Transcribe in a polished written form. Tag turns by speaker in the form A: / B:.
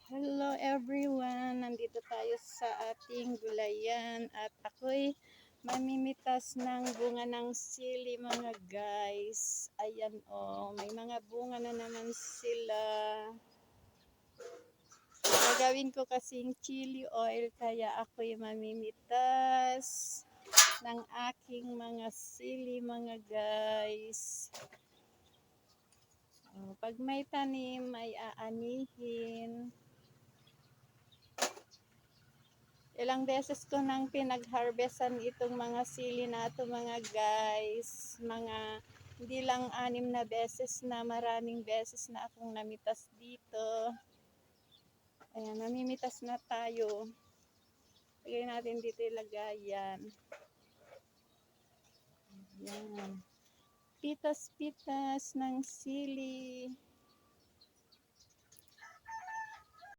A: Hello everyone! Nandito tayo sa ating gulayan at ako'y mamimitas ng bunga ng sili mga guys. Ayan may mga bunga na naman sila. Gagawin ko kasing chili oil kaya ako'y mamimitas ng aking mga sili mga guys. Pag may tanim ay aanihin. Ilang beses ko nang pinag-harvestan itong mga sili na ito mga guys. Hindi lang 6 na beses na maraming beses na akong namitas dito. Ayan, namimitas na tayo. Lagay natin dito ilagayan. Ayan. Pitas-pitas ng sili.